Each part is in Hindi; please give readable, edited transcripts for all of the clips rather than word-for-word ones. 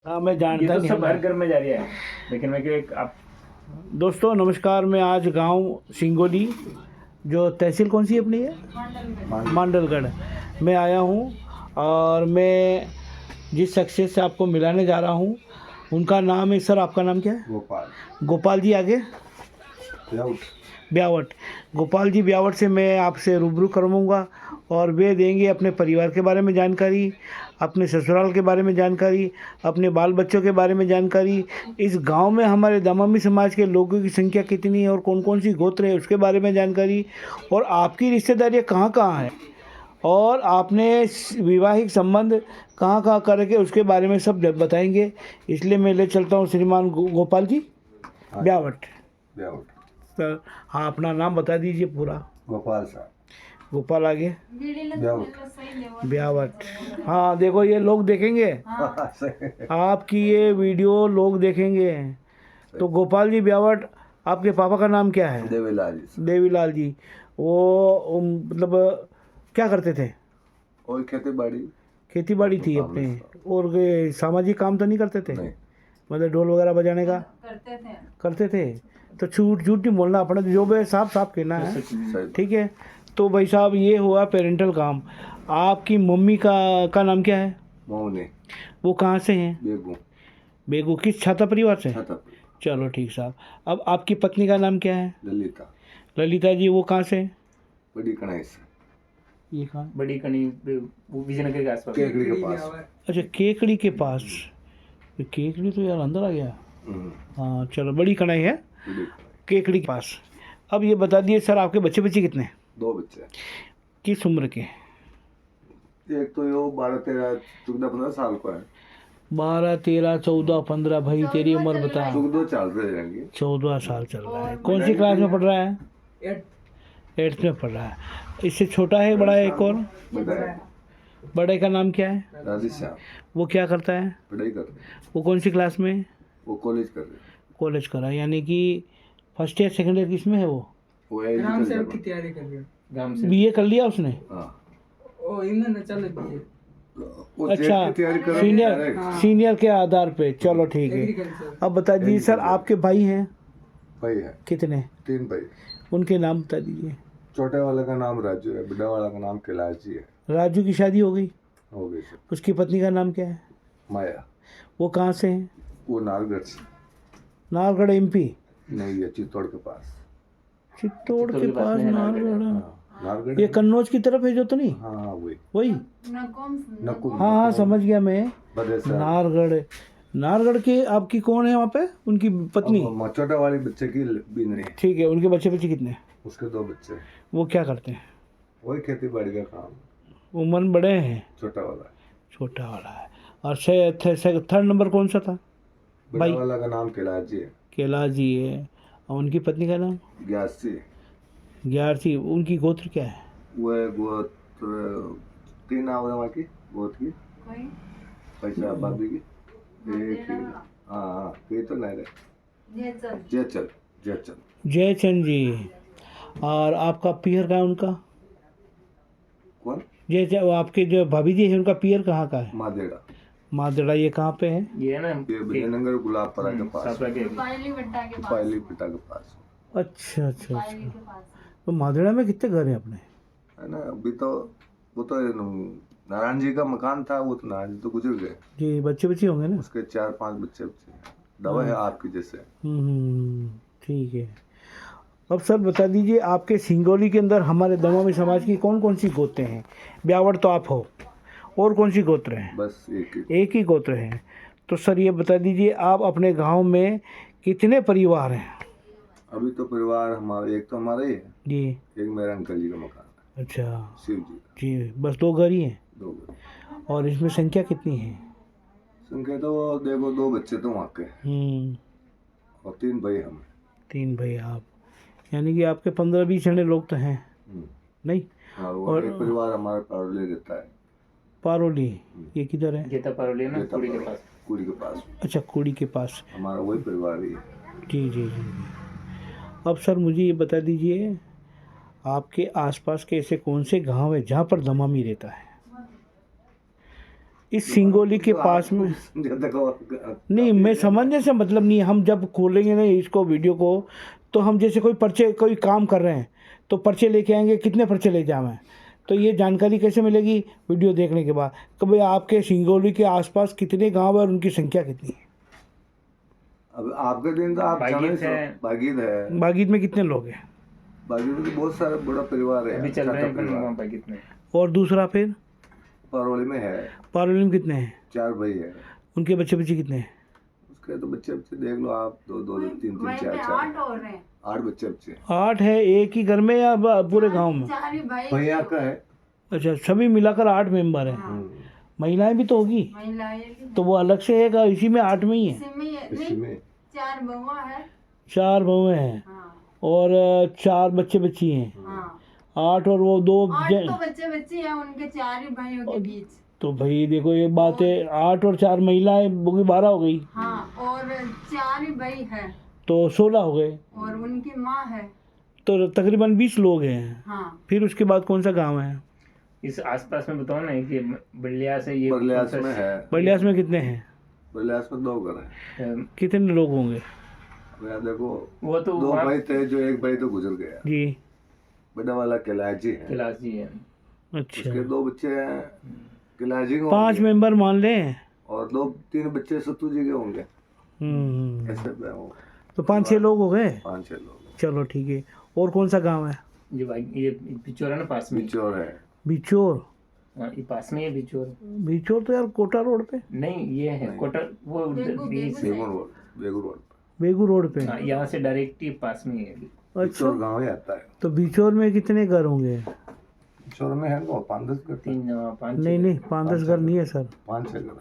हाँ मैं ये जानता तो नहीं सब हूँ। हर घर में जारी है, लेकिन मैं एक आप दोस्तों नमस्कार, मैं आज गांव सिंगोली, जो तहसील कौन सी अपनी है, मांडलगढ़ में आया हूँ। और मैं जिस शख्सियत से आपको मिलाने जा रहा हूँ उनका नाम है, सर आपका नाम क्या है? गोपाल गोपाल जी, आगे ब्याउट। ब्यावट। गोपाल जी ब्यावट से मैं आपसे रूबरू करवाऊँगा और वे देंगे अपने परिवार के बारे में जानकारी, अपने ससुराल के बारे में जानकारी, अपने बाल बच्चों के बारे में जानकारी, इस गांव में हमारे दमामी समाज के लोगों की संख्या कितनी है और कौन कौन सी गोत्र है उसके बारे में जानकारी, और आपकी रिश्तेदारियाँ कहाँ कहाँ हैं, और आपने वैवाहिक संबंध कहाँ कहाँ करके उसके बारे में सब बताएंगे। इसलिए मैं ले चलता हूँ श्रीमान गोपाल जी ब्यावट। ब्याउट सर हाँ, अपना नाम बता दीजिए पूरा। गोपाल साहब गोपाल, आगे ब्याउट। ब्यावट। हाँ देखो, ये लोग देखेंगे आपकी ये वीडियो, लोग देखेंगे। तो गोपाल जी ब्यावट, आपके पापा का नाम क्या है? देवीलाल जी। देवीलाल जी। वो मतलब क्या करते थे? और खेती बाड़ी। खेती बाड़ी थी अपने, और ये सामाजिक काम तो नहीं करते थे? नहीं। मतलब ढोल वगैरह बजाने का करते थे। तो झूठ झूठ नहीं बोलना, अपना जो भी है साफ साफ कहना है, सही। ठीक है? तो भाई साहब, ये हुआ पेरेंटल काम। आपकी मम्मी का नाम क्या है? मोहनी। वो कहाँ से हैं? बेगू। बेगू, किस छाता परिवार से? छतरपुर। चलो ठीक साहब। अब आपकी पत्नी का नाम क्या है? ललिता। ललिता जी, वो कहाँ से? बड़ी कढ़ाई से। ये कहाँ? बड़ी कणी वो विजयनगर के आसपास, केकड़ी के पास। अच्छा, केकड़ी के पास। ये केकड़ी तो यार अंदर आ गया। हाँ चलो, बड़ी कढ़ाई है, बड़ी। केकड़ी के पास। अब ये बता दिए सर, आपके बच्चे बच्चे कितने हैं? 2 बच्चे। किस उम्र के? एक तो यो 12, 13, 14, 15 साल का है। 12, 13, 14, 15। भाई तेरी उम्र बता। 14 चल रहे रहेंगे। 14 साल चल रहा है। कौन सी क्लास में पढ़ रहा है? 8th में पढ़ रहा है। इससे छोटा है, बड़ा है एक और? बड़ा है। बड़े का नाम क्या है? राधेश्याम। वो क्या करता है? पढ़ाई कर रहे। वो कौन सी क्लास में? वो कॉलेज कर रहे। कॉलेज कर रहा है, यानी कि फर्स्ट ईयर सेकंड ईयर किस में है वो? वो ग्राम सेवक की एग्रीकल्चर। तैयारी कर रही गांव से बीए कर लिया उसने? हाँ। ओ इन्होंने चल रही है वो अच्छा, जेट की तैयारी कर रहे सीनियर सीनियर के आधार पे। चलो ठीक है। एग्रीकल्चर। अब बता दीजिए सर, आपके भाई हैं भाई है। कितने? 3 भाई। उनके नाम बता दीजिए। छोटे वाले का नाम राजू है, बड़ा वाला का नाम कैलाश जी है। राजू की शादी हो गई? हो गई सर। उसकी पत्नी का नाम क्या है? माया। वो कहाँ से है? वो नारगढ़ से। नारगढ़ एमपी? नहीं, है चित्तौड़ के पास। चित्तौड़ के चित्तौड़ के पास पास में है नारगढ़? हाँ, नारगढ़। ये कन्नौज की तरफ है जो, तो नहीं? हाँ वही। वही? नक्कू। हाँ हाँ, समझ गया मैं। बदेसर। नारगढ़। नारगढ़ के आपकी कौन है वहाँ पे? उनकी पत्नी? अब छोटे वाले बच्चे की बीनरी। ठीक है। उनके बच्चे बच्चे कितने? उसके 2 बच्चे। वो क्या करते हैं? वही खेती बाड़ी का काम। उम्र बड़े हैं? छोटा वाला। छोटा वाला है। और थर्ड नंबर कौन सा था? बड़ा भाई? वाला का नाम कैलाश जी है। कैलाश जी है। और उनकी पत्नी का नाम? ग्यासी। ग्यारसी। उनकी गोत्र क्या है? वो है गोत्र 3 नाम है वहाँ की गोत्र की। पैसा बाबी की एक ही। हाँ हाँ, ये तो नहीं रहे। जयचल। जयचल। जयचंद जी। और आपका पियर का है उनका? कौन? जय, वो आपके जो भाभी जी है उनका पियर कहाँ का है? मादेड़ा। मादड़ा। ये कहाँ पे है? ये है ना ये विजयनगर गुलाबपुरा के पास। सापड़ा के पायली पिटा के पास। अच्छा अच्छा अच्छा। तो मादड़ा में कितने घर हैं अपने? है ना, अभी तो वो तो नारायण जी का मकान था, वो तो नारायण जी तो गुजर गए। जी, बच्चे बच्चे होंगे ना? उसके 4-5 बच्चे बच्चे हैं। दवा है आपकी जैसे। ठीक है। अब सर बता दीजिए, आपके सिंगोली के अंदर हमारे दमामी समाज की कौन कौन सी गोत्र हैं? ब्यावट तो आप हो, और कौन सी गोत्र हैं? बस एक ही गोत्र हैं। तो सर ये बता दीजिए, आप अपने गांव में कितने परिवार हैं? अभी तो परिवार हमारे एक तो हमारा ही है जी। एक मेरे अंकल जी का मकान है। अच्छा शिव जी का। जी, बस 2 घर ही हैं? 2 घर। और इसमें संख्या कितनी है? संख्या तो देखो 2 बच्चे तो वहाँ के और 3 भाई हम। 3 भाई आप, यानी कि आपके 15-20 जने लोग तो हैं नहीं? हाँ, और एक परिवार हमारा पारोली रहता है। पारोली? ये किधर है? गेता पारोली है ना, गेता कुड़ी के पारोली, पास। कुड़ी के पास। अच्छा, कुड़ी के पास। हमारा वही परिवार ही है। जी जी जी जी। अब सर मुझे ये बता दीजिए, आपके आसपास के ऐसे कौन से गांव है जहाँ पर दमामी रहता है? इस सिंगोली के पास में नहीं, मैं समझने से मतलब नहीं है। हम जब खोलेंगे ना इसको वीडियो को, तो हम जैसे कोई काम कर रहे हैं तो पर्चे लेके आएंगे, कितने पर्चे लेके आए हैं, तो ये जानकारी कैसे मिलेगी वीडियो देखने के बाद कि भाई आपके सिंगोली के आसपास कितने गांव है और उनकी संख्या कितनी है। अब आपके दिन तो आप बागीत है। बागीत है, बागीत में कितने लोग हैं? बागीत में तो बहुत सारे बड़ा परिवार है, अभी चल अच्छा रहे हैं परिवार। वहाँ पर कितने। और दूसरा फिर परवली में है, पारोली में कितने हैं? 4 भाई है, उनके बच्चे बच्चे कितने हैं? उसके तो बच्चे देख लो आप, 2 2 3 3 4 8 बच्चे 8 है एक ही घर में या पूरे गांव में? भैया का है। अच्छा, सभी मिलाकर 8 मेंबर हैं। महिलाएं भी तो होगी, तो वो अलग से है, इसी में 8 में ही है? इसमें 4 बहुएं हैं और 4 बच्चे बच्ची हैं। 8 और वो 2 बच्चे हैं उनके 4 ही भाइयों के बीच। तो भाई देखो एक बात है, 8 और 4 महिलाएं वो भी 12 हो गई। हाँ, और 4 ही भाई है तो 16 हो गए, और उनकी माँ है। तो तकरीबन 20 लोग हैं। हाँ, फिर उसके बाद कौन सा गांव है? इस आसपास में बताओ ना कि बलिया से ये बरलियास में है, बलियास में कितने हैं? बरलियास में 2 घर है। कितने लोग होंगे? मैं देखो वो तो 2 वहाँ भाई थे, जो एक भाई तो गुजर गया, जी, बड़ा वाला कैलाजी है, खिलासी है। अच्छा। उसके 2 बच्चे हैं कैलाजी के 5 होंगे, मेंबर मान लें। और 2-3 बच्चे सत्तू जी के होंगे, ऐसे में हो तो 5-6 लोग हो गए। 5-6 लोग। चलो ठीक है। और कौन सा गांव है? जो भाई ये बिचौर है ना पास में। बिचौर है, बिचौर? हाँ, ये पास में है बिचौर। बिचौर तो यार कोटा रोड पे, नहीं ये है कोटर वो बेगू रोड, बेगू रोड पे। हाँ, यहाँ से डायरेक्ट ही पास में है। अच्छा, बिचौर गाँव ही आता है। तो बिचौर में कितने घर होंगे? बिचौर में है वो 5-10 घर, 3-5 नहीं 5-10 घर नहीं है सर, 5-6 घर,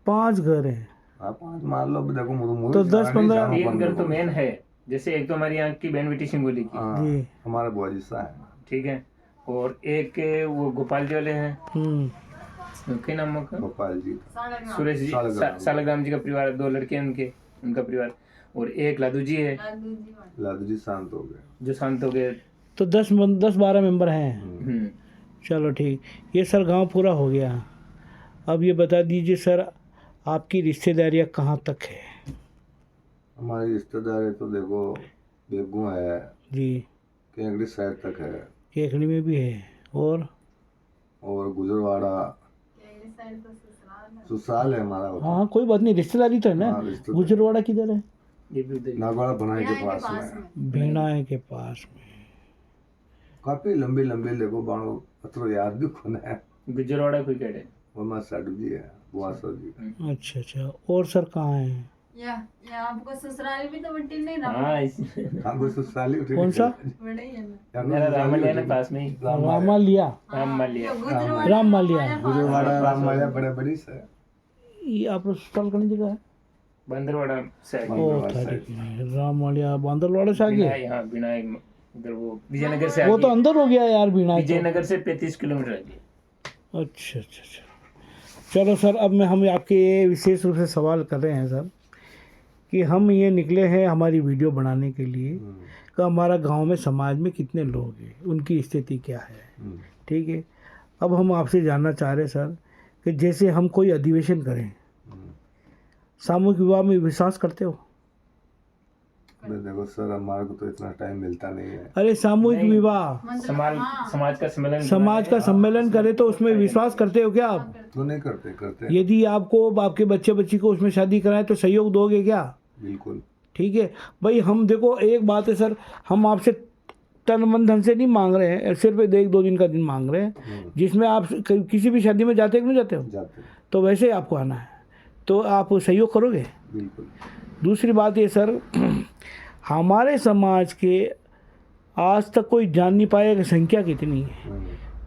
5 घर हैं। हाँ 5 मान लो, देखो मुझे तो 10-15 तीन घर तो मेन है, जैसे एक तो हमारी यहाँ की बहन बेटी सिंगोली की, जी। हमारे बुआ जी सा है, ठीक है, और एक वो गोपाल जी वाले हैं, क्या नाम है उनका? गोपाल जी, सुरेश जी, सालग्राम जी का परिवार, 2 लड़के हैं उनके, उनका परिवार, और एक लादू जी है लादू जी शांत हो गए। जो शांत हो गए। तो 10-12 मेंबर हैं। हम्म। चलो ठीक, ये सर गांव पूरा हो गया। अब ये बता दीजिए सर, आपकी रिश्तेदारियाँ कहाँ तक है? हमारी रिश्तेदारी तो देखो बेगू है, जी, केंगड़ी साइड तक है, केकड़ी में भी है, और गुजरवाड़ा ससुराल है हमारा। हाँ कोई बात नहीं, रिश्तेदारी तो है ना। हाँ, रिश्तेदारी। गुजरवाड़ा किधर है? ये भी उधर ही। नागवाड़ा बनाए के पास में, भेड़ाए के पास में। काफी लंबी लंबी देखो बाणो पत्रो याद भी खोना है, गुजरवाड़ा कोई कह वो हमारे साडू जी है, बुआ सर जी। अच्छा, और सर कहाँ है? या आपको ससुराल भी तो बंटी नहीं रहा। हाँ हमको ससुराली उठी कौन सा? बड़े ही है ना। मेरा रामलिया ना पास में ही। रामालिया? रामलिया। राममालिया। गुजरवाड़ा राममाया बड़े बड़ी से, ये आप अस्पताल करने जगह है? बंदरवाड़ा से आगे। ओ ठीक है, राममालिया बांदरवाड़ा से आगे। यहाँ विनायक उधर वो विजयनगर से वो आगे। तो अंदर हो गया यार बीना। विजयनगर से 35 किलोमीटर आगे। अच्छा। चलो सर, अब हम आपके ये विशेष रूप से सवाल कर रहे हैं सर कि हम ये निकले हैं हमारी वीडियो बनाने के लिए कि हमारा गांव में समाज में कितने लोग हैं, उनकी स्थिति क्या है। ठीक है, अब हम आपसे जानना चाह रहे हैं सर कि जैसे हम कोई अधिवेशन करें, सामूहिक विवाह में विश्वास करते हो? देखो सर, हमारे को तो इतना टाइम मिलता नहीं है। अरे सामूहिक विवाह, समाज का सम्मेलन, समाज का सम्मेलन करे तो उसमें विश्वास करते हो क्या आप? तो नहीं करते। यदि आपको आपके बच्चे बच्ची को उसमें शादी कराएं तो सहयोग दोगे क्या? बिल्कुल। ठीक है भाई, हम देखो एक बात है सर, हम आपसे तन मन धन से नहीं मांग रहे हैं, सिर्फ 1-2 दिन का दिन मांग रहे हैं, जिसमें आप किसी भी शादी में जाते हो कि नहीं जाते हो? जाते। तो वैसे ही आपको आना है, तो आप सहयोग करोगे? बिल्कुल। दूसरी बात ये सर, हमारे समाज के आज तक कोई जान नहीं पाया कि संख्या कितनी है,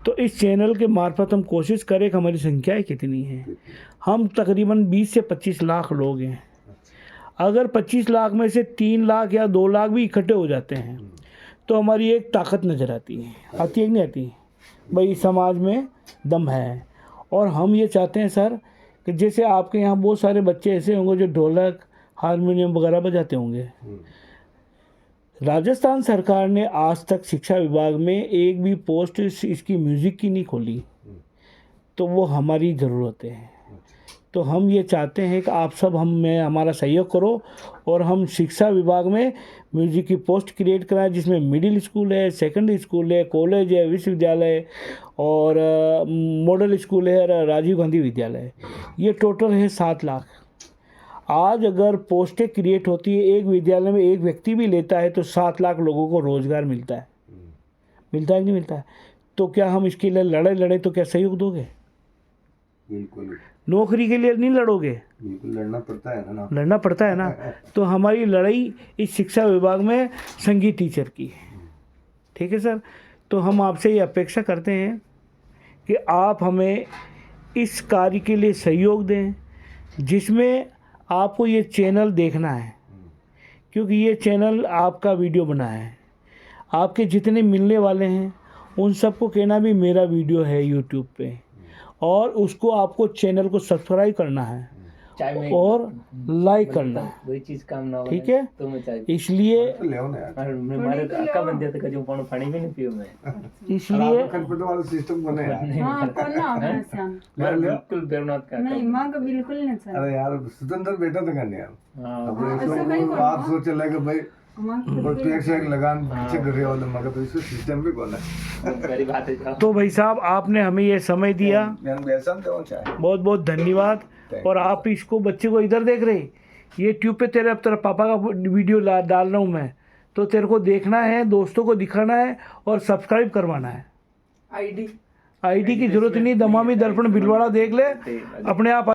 तो इस चैनल के मार्फत हम कोशिश करें कि हमारी संख्याएँ कितनी हैं। हम तकरीबन 20 से 25 लाख लोग हैं। अगर 25 लाख में से 3 लाख या 2 लाख भी इकट्ठे हो जाते हैं तो हमारी एक ताकत नज़र आती है कि नहीं आती? भाई समाज में दम है। और हम ये चाहते हैं सर कि जैसे आपके यहाँ बहुत सारे बच्चे ऐसे होंगे जो ढोलक हारमोनियम वगैरह बजाते होंगे, राजस्थान सरकार ने आज तक शिक्षा विभाग में एक भी पोस्ट इसकी म्यूज़िक की नहीं खोली, तो वो हमारी ज़रूरतें हैं। तो हम ये चाहते हैं कि आप सब हमारा सहयोग करो और हम शिक्षा विभाग में म्यूजिक की पोस्ट क्रिएट कराएं, जिसमें मिडिल स्कूल है, सेकेंडरी स्कूल है, कॉलेज है, विश्वविद्यालय और मॉडल स्कूल है और राजीव गांधी विद्यालय है। ये टोटल है 7 लाख। आज अगर पोस्टें क्रिएट होती है, एक विद्यालय में एक व्यक्ति भी लेता है तो 7 लाख लोगों को रोज़गार मिलता है। मिलता है कि नहीं मिलता है? तो क्या हम इसके लिए लड़े तो क्या सहयोग दोगे? बिल्कुल नौकरी के लिए नहीं लड़ोगे? बिल्कुल लड़ना पड़ता है ना। लड़ना पड़ता है ना। तो हमारी लड़ाई इस शिक्षा विभाग में संगीत टीचर की है। ठीक है सर। तो हम आपसे ये अपेक्षा करते हैं कि आप हमें इस कार्य के लिए सहयोग दें, जिसमें आपको ये चैनल देखना है, क्योंकि ये चैनल आपका वीडियो बना है। आपके जितने मिलने वाले हैं उन सबको कहना भी मेरा वीडियो है यूट्यूब पे, और उसको आपको चैनल को सब्सक्राइब करना है और लाइक करना है। वही चीज काम ना हो, ठीक है? तो मैं चाहिए इसलिए हमारे अक्का बन दिया था जो पानी पानी भी नहीं पियो मैं। इसलिए खटपट वाला सिस्टम बने यार। हाँ तो ना हमारे श्याम बिल्कुल बेरुनाथ का नहीं माँ का बिल्कुल नहीं चल। अरे यार स्वतंत्र बैठा था करने यार। हाँ ऐसा कहीं अब करो। आप सोच लगे भाई माँ की और पेड़ से एक लगान पीछे कर रहे हो तो मगर तो इसको सिस्टम भी कौन है। बड़ी बात है जाओ। तो भाई साहब, आपने हमें ये समय दिया, मैं वैसा तो चाहे बहुत बहुत धन्यवाद। और आप इसको बच्चे को इधर देख रहे, ये ट्यूब पे तेरे अब तेरा पापा का वीडियो डाल रहा हूँ मैं, तो तेरे को देखना है, दोस्तों को दिखाना है और सब्सक्राइब करवाना है। आईडी आईडी की जरूरत नहीं, दमामी दर्पण भीलवाड़ा देख ले, अपने आप